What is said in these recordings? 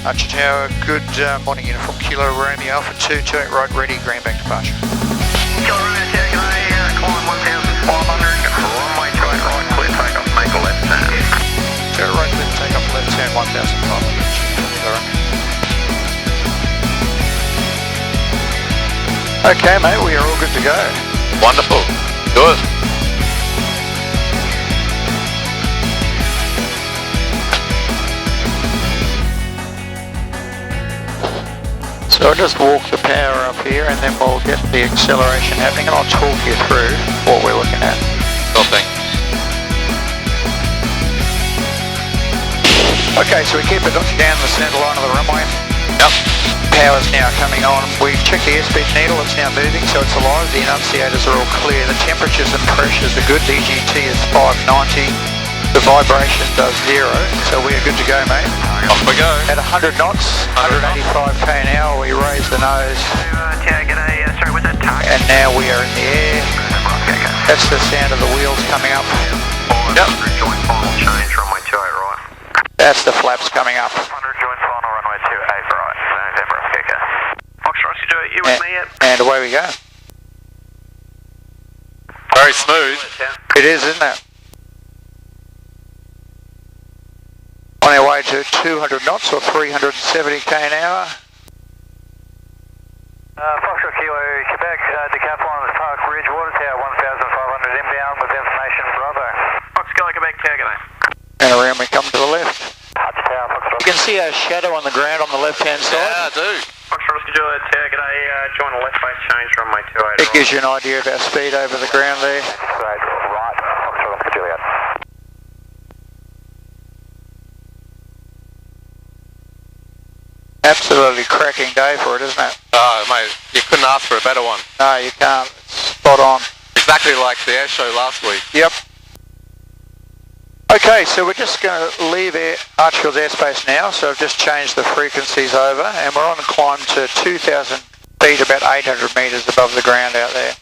Archer Tower, good morning, uniform Kilo Romeo Alpha 228 right, ready, green bank departure. Kilo Romeo Tower, climb 1,500, runway 28 right, clear takeoff, make a left turn. Tower right, clear takeoff, left turn 1,500, Kilo Romeo. Okay mate, we are all good to go. Wonderful, good. So I'll just walk the power up here and then we'll get the acceleration happening and I'll talk you through what we're looking at. Sure thing. Okay, so we keep it down the centre line of the runway. Yep. Power's now coming on. We've checked the airspeed needle, it's now moving, so it's alive. The enunciators are all clear. The temperatures and pressures are good. The EGT is 590. The vibration does 0, so we're good to go, mate. Off we go. At 100 knots, 185 k an hour, we raise the nose. Sorry, was that target? And now we are in the air. That's the sound of the wheels coming up. Yep. Joint final change, runway 28 right. That's the flaps coming up. 100 joint final, runway 28 right. November, kicker. Foxtrot, you with me yet? And away we go. Very smooth. It is, isn't it? On our way to 200 knots or 370 k an hour. Foxtrot Kilo, Quebec, Decathlon, Park Ridge, Water Tower, 1,500 inbound with information, Bravo. Fox Kilo, Quebec, Tower, And around we come to the left. Archer Tower, Foxtrot. You can see our shadow on the ground on the left-hand side. Yeah, I do. Foxtrot Kilo, Tower, join the left base change, runway 28 It gives you an idea of our speed over the ground there. Right, Foxtrot, Juliet. Absolutely cracking day for it, isn't it? Oh, mate, you couldn't ask for a better one. No, you can't. It's spot on. Exactly like the air show last week. Yep. Okay, so we're just going to leave Archerfield's airspace now, so I've just changed the frequencies over, and we're on a climb to 2,000 feet, about 800 metres above the ground out there.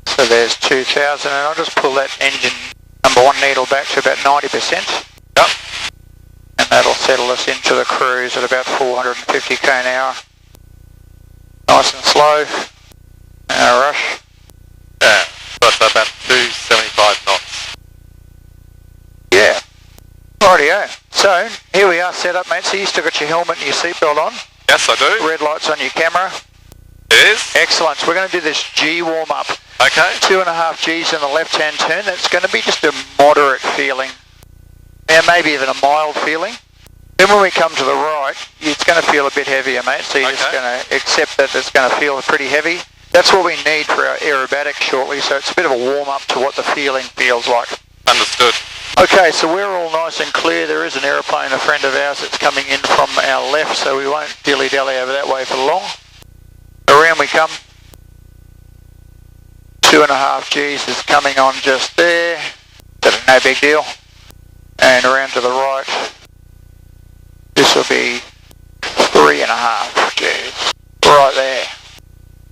So there's 2,000, and I'll just pull that engine number 1 needle back to about 90%. Yep. And that'll settle us into the cruise at about 450 k an hour. Nice and slow. No rush. Yeah, that's about 275 knots. Yeah. Rightio. So, here we are set up, mate. So you still got your helmet and your seatbelt on. Yes, I do. Red lights on your camera. It is. Excellent. So we're going to do this G warm-up. Okay. 2.5 Gs in the left-hand turn. That's going to be just a moderate feeling. Yeah, maybe even a mild feeling. Then when we come to the right, it's going to feel a bit heavier, mate. So you're just going to accept that it's going to feel pretty heavy. That's what we need for our aerobatic shortly. So it's a bit of a warm-up to what the feeling feels like. Understood. Okay, so we're all nice and clear. There is an aeroplane, a friend of ours, that's coming in from our left, so we won't dilly-dally over that way for long. Around we come. 2.5 Gs is coming on just there. No big deal. And around to the right. This will be 3.5 Gs. Right there.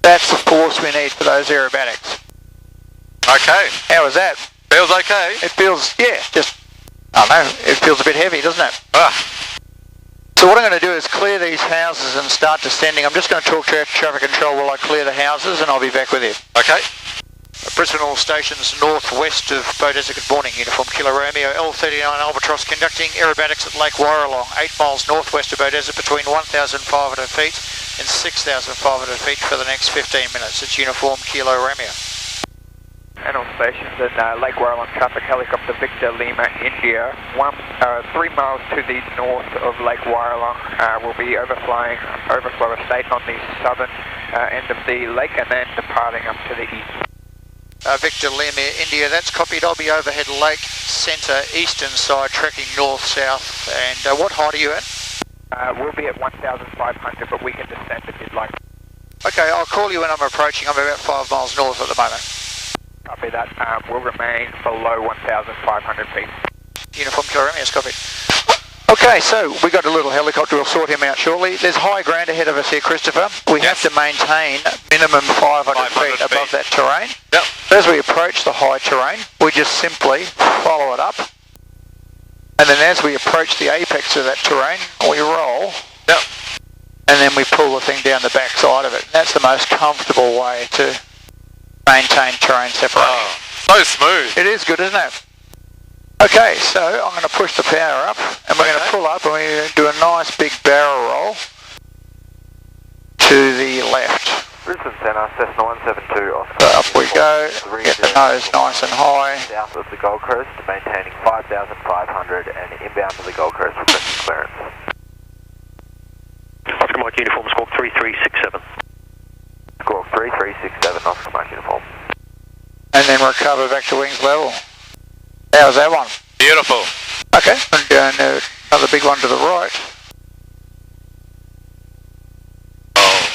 That's the force we need for those aerobatics. Okay. How was that? Feels okay. It feels, yeah, just, I don't know, it feels a bit heavy, doesn't it? Ah. So what I'm going to do is clear these houses and start descending. I'm just going to talk to traffic control while I clear the houses, and I'll be back with you. Okay. Brisbane all stations northwest of Beaudesert. Good morning, uniform Kilo Romeo L-39 Albatros conducting aerobatics at Lake Warralong, 8 miles northwest of Beaudesert between 1,500 feet and 6,500 feet for the next 15 minutes. It's uniform Kilo Romeo. And all stations in Lake Warralong traffic, helicopter Victor Lima, India, 3 miles to the north of Lake Warralong. Will be overflow estate on the southern end of the lake and then departing up to the east. Victor Lima, India, that's copied. I'll be overhead Lake Centre, eastern side, trekking north-south. And what height are you at? We'll be at 1,500, but we can descend if you'd like. Okay, I'll call you when I'm approaching. I'm about 5 miles north at the moment. Copy that. We'll remain below 1,500 feet. Uniform Kilo Romeo, copy. Okay, so we got a little helicopter, we'll sort him out shortly. There's high ground ahead of us here, Christopher. We have to maintain minimum 500 feet above that terrain. Yep. As we approach the high terrain, we just simply follow it up. And then as we approach the apex of that terrain, we roll. Yep. And then we pull the thing down the back side of it. And that's the most comfortable way to maintain terrain separation. Oh, so smooth. It is good, isn't it? Okay, so I'm going to push the power up, and we're going to pull up, and we're going to do a nice big barrel roll to the left. Brisbane Centre, Cessna 172 Oscar. So up we go, get the nose nice and high. South of the Gold Coast, maintaining 5,500 and inbound to the Gold Coast requesting clearance. Oscar Mike Uniform, Squawk 3367. Squawk 3367, Oscar Mike Uniform. And then recover back to wings level. How's that one? Beautiful. Okay, and another big one to the right. Oh.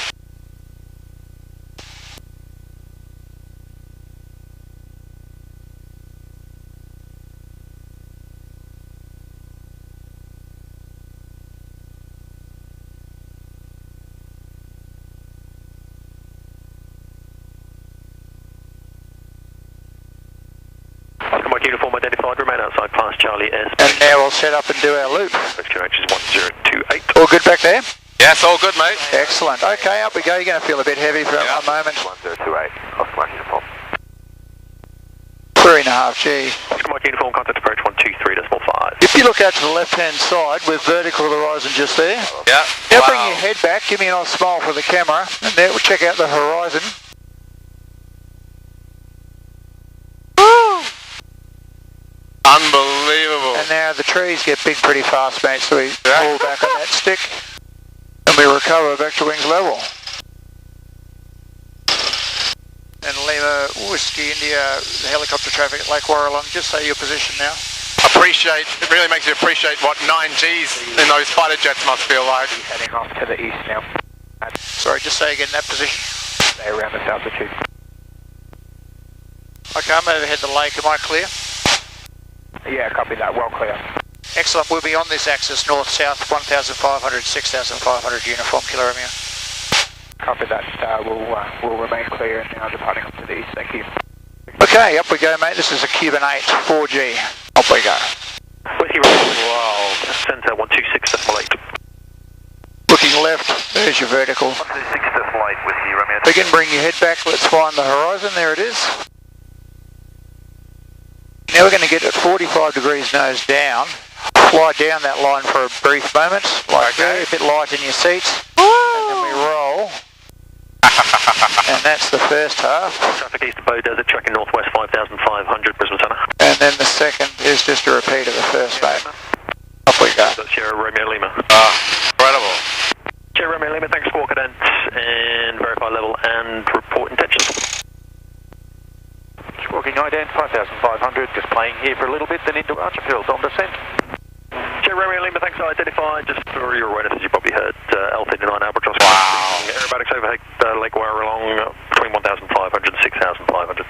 Oscar Mike Uniform identified, remain outside past Charlie S. And now we'll set up and do our loop. QH is 1028. All good back there? Yes, all good, mate. Excellent. Okay, up we go. You're going to feel a bit heavy for a moment. 1028, Oscar Mike Uniform. 3.5 G. Oscar Mike Uniform, contact approach 123.5. If you look out to the left-hand side, we're vertical to the horizon just there. Yeah. Now bring your head back, give me a nice smile for the camera, and there we'll check out the horizon. Unbelievable. And now the trees get big pretty fast, mate, so we pull back on that stick, and we recover back to wings level. And Lima, Whiskey India, the helicopter traffic at Lake Warralong, just say your position now. It really makes you appreciate what 9Gs in those fighter jets must feel like. Heading off to the east now. Sorry, just say again that position. Stay around this altitude. Okay, I'm overhead the lake, am I clear? Yeah, copy that, well clear. Excellent, we'll be on this axis north-south, 1,500, 6,500 uniform Kilo Romeo. Copy that, we'll remain clear and now departing up to the east, thank you. Okay, up we go, mate. This is a Cuban 8, 4G. Up we go. Whiskey Wow, Centre 126.8. Looking left, there's your vertical. 126.8, Whiskey Romeo. Again, bring your head back. Let's find the horizon. There it is. Now we're going to get at 45 degrees nose down. Fly down that line for a brief moment. Like there, a bit light in your seats. And then we roll. And that's the first half. Traffic east of Bow Desert, tracking northwest 5,500, Brisbane Centre. And then the second is just a repeat of the first, mate. Up we go. That's Sierra Romeo Lima. Incredible. Sierra Romeo Lima, thanks for cadence and verify level and report intentions. Squawking ident 5,500, just playing here for a little bit, then into Archerfield on descent. Sierra Romeo Lima, thanks for identified. Just for your awareness, as you probably heard, L-39 Albatros. Wow. Aerobatics overhead Lake Warralong between 1,500 and 6,500.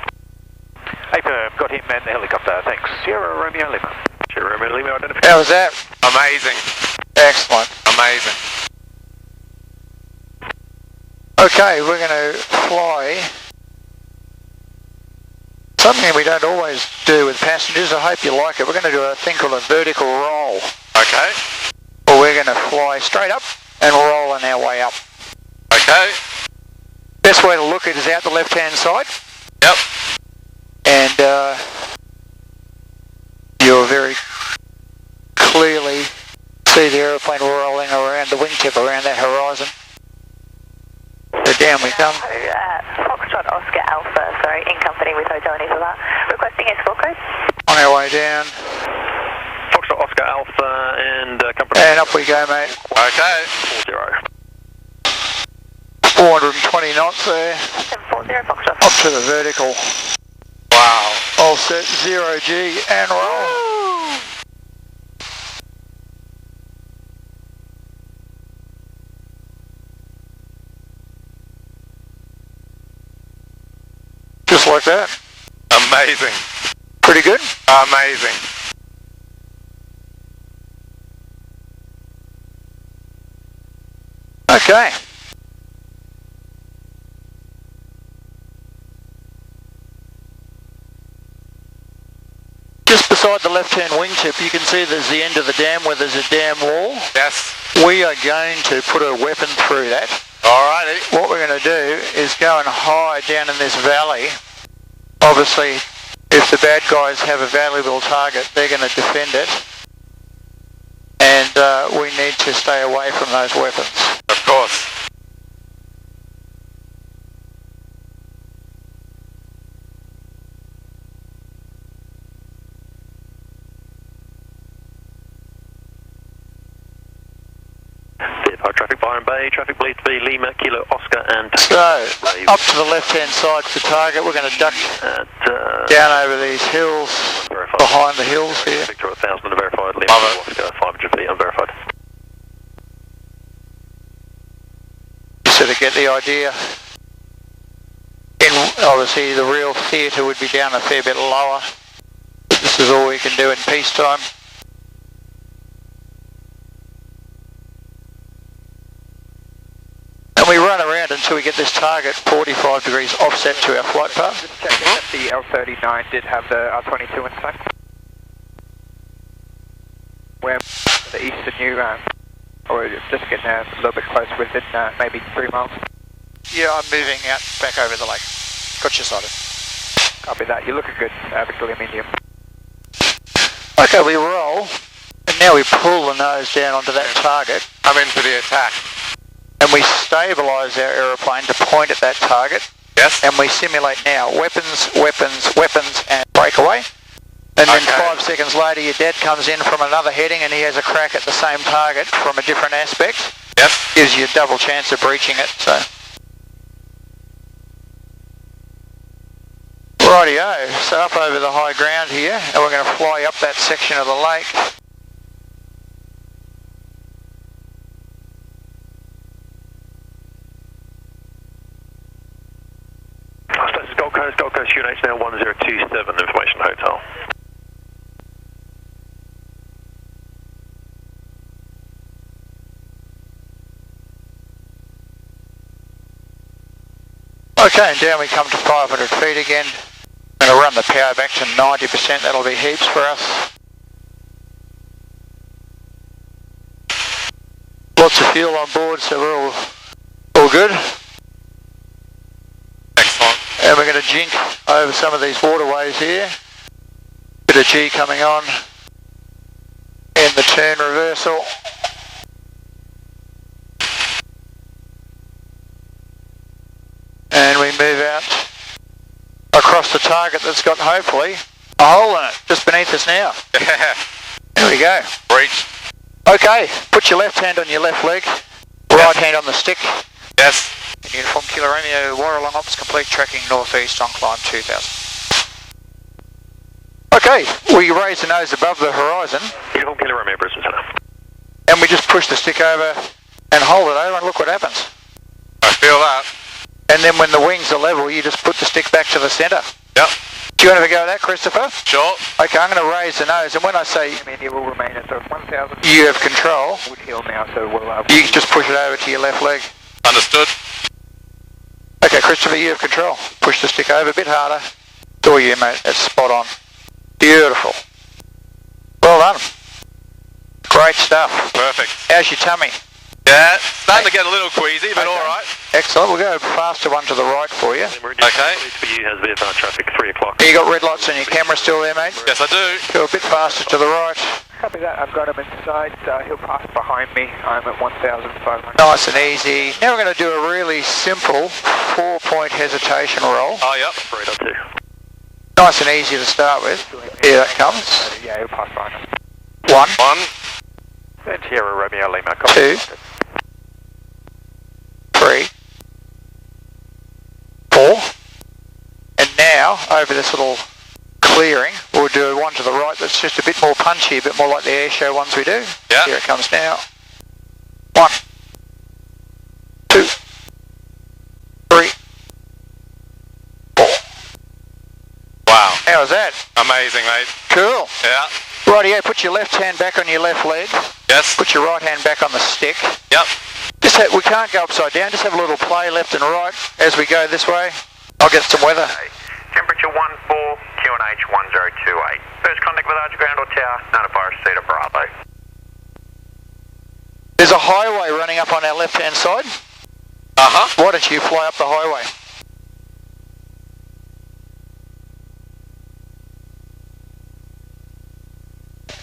Aiport, got him and the helicopter, thanks. Sierra Romeo Lima. Sierra Romeo Lima, identified. How was that? Amazing. Excellent. Amazing. Okay, we're going to fly something we don't always do with passengers. I hope you like it. We're going to do a thing called a vertical roll. Okay. Well, we're going to fly straight up and roll on our way up. Okay. Best way to look at it is out the left-hand side. Yep. And you'll very clearly see the aeroplane rolling around the wingtip around that horizon. So down we come. Foxtrot Oscar Alpha, sorry, in company with Hotel Nicola. Requesting S4 code. On our way down. Foxtrot Oscar Alpha and company. And up we go, mate. Okay. 40. 420 knots there. 740 Foxtrot. Up to the vertical. Wow. All set, 0G and roll. Just like that. Amazing. Pretty good. Amazing. Okay. Just beside the left-hand wingtip, you can see there's the end of the dam where there's a dam wall. Yes. We are going to put a weapon through that. Alrighty. What we're going to do is go and hide down in this valley. Obviously, if the bad guys have a valuable target, they're going to defend it. And we need to stay away from those weapons. Of course. Traffic Byron Bay, traffic believed to be Lima, Kilo, Oscar and... So, up to the left-hand side for target, we're going to duck down over these hills, behind the hills here. Victor 1000 unverified, Lima, Oscar 500 feet unverified. You sort of get the idea. Obviously, the real theatre would be down a fair bit lower. This is all we can do in peacetime. And we run around until we get this target 45 degrees offset to our flight path. Just checking that the L-39 did have the R-22 in sight. We're the east of New, or just getting a little bit close within maybe 3 miles. Yeah, I'm moving out back over the lake. Got you sighted. Copy that. You're looking good, Victoria Medium. Okay, we roll, and now we pull the nose down onto that target. Come in for the attack. And we stabilise our aeroplane to point at that target. Yes. And we simulate now weapons, weapons, weapons, and breakaway. And then 5 seconds later, your dad comes in from another heading and he has a crack at the same target from a different aspect. Yes. Gives you a double chance of breaching it. So. Rightio. So up over the high ground here, and we're going to fly up that section of the lake. Gold Coast UNH now 1027, information hotel. Okay, and down we come to 500 feet again. I'm going to run the power back to 90%, that'll be heaps for us. Lots of fuel on board, so we're all good. Excellent. And we're going to jink over some of these waterways here. Bit of G coming on in the turn reversal. And we move out across the target that's got hopefully a hole in it, just beneath us now. Yeah. There we go. Breach. Okay, put your left hand on your left leg, right hand on the stick. Yes. Uniform Kilo Romeo, Warralong Ops complete, tracking northeast on climb 2000. Okay, we raise the nose above the horizon. Uniform Kilo Romeo, Brisbane Centre. And we just push the stick over and hold it over and look what happens. I feel that. And then when the wings are level, you just put the stick back to the centre. Yep. Do you want to have a go at that, Christopher? Sure. Okay, I'm going to raise the nose, and when I say It will remain at 1,000. you have control, Wood Hill now, so we'll... you can just push it over to your left leg. Understood. Okay, Christopher, you have control. Push the stick over a bit harder. Do you, mate. That's spot on. Beautiful. Well done. Great stuff. Perfect. How's your tummy? Yeah, starting to get a little queasy, but Okay. alright. Excellent. We'll go faster one to the right for you. Okay. For you has VFR traffic 3 o'clock. You got red lights on your camera still there, mate? Yes, I do. Go a bit faster to the right. Copy that. I've got him inside. He'll pass behind me. I'm at 1,500. Nice and easy. Now we're going to do a really simple 4-point hesitation roll. Oh, yep. 3.2. Nice and easy to start with. Here that comes. Yeah, he'll pass behind us. 1, 1, Sierra Romeo Lima. 2, 3, 4, and now over this little clearing we'll do one to the right that's just a bit more punchy, a bit more like the air show ones we do. Yeah. Here it comes now. 1, 2, 3, 4. wow. How's that? Amazing, mate. Cool. Yeah. Rightio, put your left hand back on your left leg. Yes. Put your right hand back on the stick. Yep. We can't go upside down, just have a little play left and right as we go this way. I'll get some weather. Okay. Temperature 14, QNH 1028. First contact with Archer ground or tower, notify receipt of Bravo. There's a highway running up on our left-hand side. Uh-huh. Why don't you fly up the highway?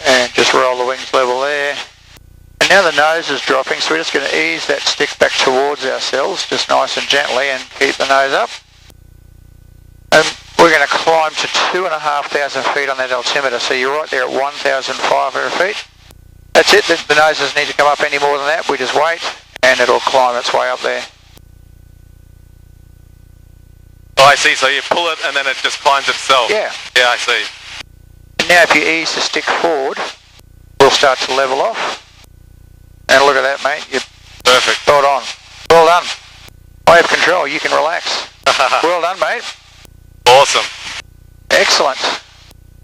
And just roll the wings level there. And now the nose is dropping, so we're just going to ease that stick back towards ourselves, just nice and gently, and keep the nose up. And we're going to climb to 2,500 feet on that altimeter, so you're right there at 1,500 feet. That's it, the nose doesn't need to come up any more than that, we just wait, and it'll climb its way up there. Oh, I see. So you pull it and then it just climbs itself. Yeah. Yeah, I see. And now if you ease the stick forward, we'll start to level off. And look at that, mate. You're Perfect. spot on. Well done. I have control. You can relax. Well done, mate. Awesome. Excellent.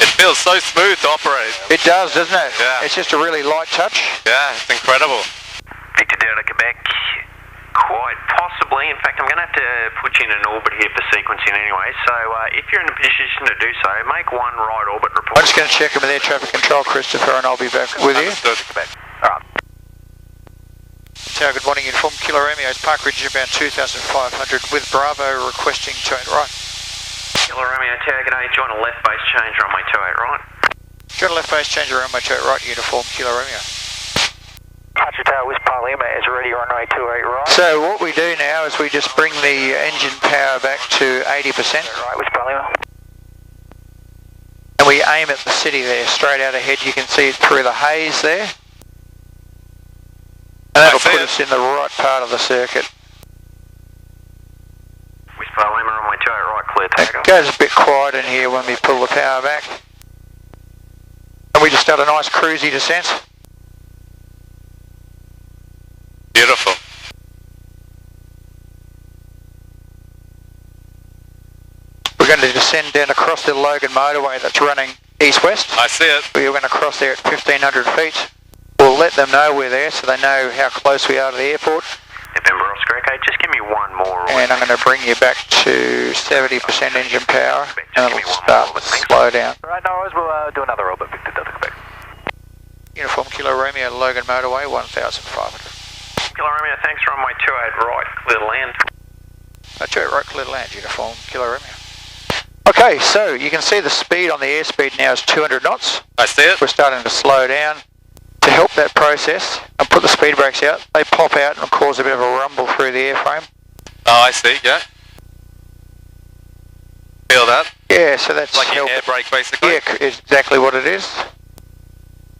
It feels so smooth to operate. It does, doesn't it? Yeah. It's just a really light touch. Yeah, it's incredible. Victor Delta Quebec, quite possibly. In fact, I'm going to have to put you in an orbit here for sequencing anyway. So if you're in a position to do so, make one right orbit report. I'm just going to check in with air traffic control, Christopher, and I'll be back with you. Understood. All right. Tower, good morning. Inform Kilo Romeo, Park Ridge about 2,500 with Bravo requesting 28 right. Kilo Romeo Tower, g'day. Join a left base change runway 28 right. Join a left base change runway 28 right, uniform Kilo Romeo. Archer Tower, Whisper Lima is ready, runway 28 right. So what we do now is we just bring the engine power back to 80%. Right, Whisper Lima. And we aim at the city there, straight out ahead. You can see it through the haze there. And that'll put us in the right part of the circuit. Whisper Lima, runway 28 right, clear It takeoff. goes a bit quiet in here when we pull the power back. And we just start a nice cruisy descent. Beautiful. We're going to descend down across the Logan motorway that's running east-west. I see it. We're going to cross there at 1,500 feet. We'll let them know we're there so they know how close we are to the airport. November Oscar, okay, just give me one more. And I'm going to bring you back to 70% engine power and it'll start to slow down. Right, no worries, we'll do another orbit, Victor Delta Quebec. Uniform Kilo Romeo, Logan motorway, 1,500. Kilo Romeo, thanks, runway 28 right, clear to land. 28 right, clear to land, uniform Kilo Romeo. Okay, so you can see the speed on the airspeed now is 200 knots. I see it. We're starting to slow down. To help that process and put the speed brakes out, they pop out and cause a bit of a rumble through the airframe. Oh, I see, yeah. Feel that? Yeah, so that's Like your air brake, basically? Yeah, it's exactly what it is.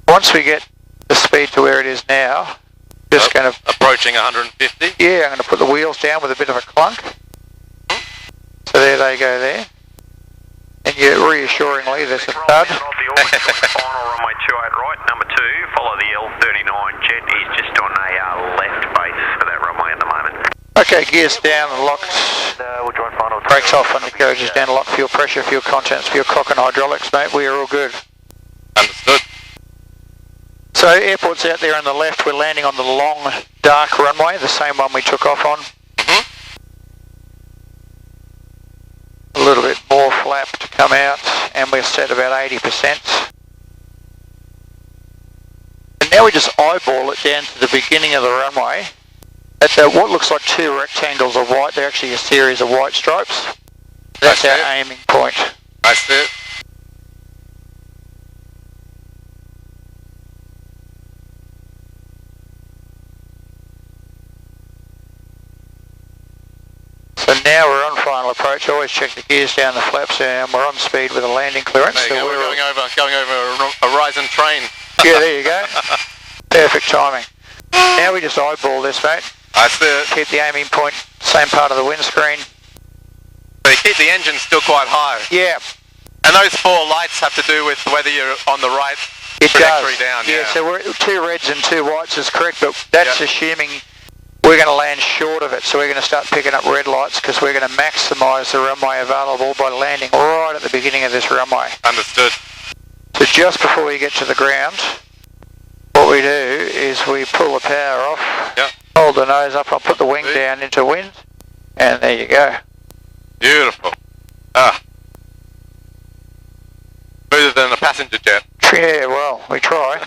Once we get the speed to where it is now, just going to... Approaching 150? Yeah, I'm going to put the wheels down with a bit of a clunk. So there they go there. And reassuringly, there's a thud. Final runway 28 right, number 2, follow the L-39 jet, he's just on a left base for that runway at the moment. Okay, gears down and locked. We'll join final. Brakes off and the carriage is down, lock fuel pressure, fuel contents, fuel cock and hydraulics, mate. We are all good. Understood. So airport's out there on the left, we're landing on the long, dark runway, the same one we took off on. A little bit more flap to come out, and we're set about 80%. And now we just eyeball it down to the beginning of the runway. At what looks like two rectangles of white, they're actually a series of white stripes. That's our aiming point. I see it. So now we're on final approach. Always check the gears down the flaps, and we're on speed with a landing clearance. There you so go. We're going over a rising train. Yeah, there you go. Perfect timing. Now we just eyeball this, mate. I see it. Keep the aiming point, same part of the windscreen. So you keep the engine still quite high. Yeah. And those 4 lights have to do with whether you're on the right It trajectory does. down. Yeah, so we're 2 reds and 2 whites is correct, but that's assuming we're going to land short of it. So we're going to start picking up red lights because we're going to maximise the runway available by landing right at the beginning of this runway. Understood. So just before we get to the ground, what we do is we pull the power off, hold hold the nose up, I'll put the wing down into wind, and there you go. Beautiful. Ah. Smoother than a passenger jet. Yeah, well, we try.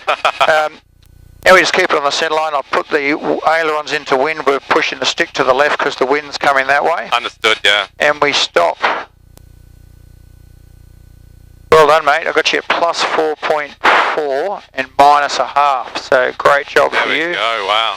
Now we just keep it on the centre line. I'll put the ailerons into wind. We're pushing the stick to the left because the wind's coming that way. Understood, yeah. And we stop. Well done, mate. I got you at plus 4.4 and minus a half. So great job for you. There we go, wow.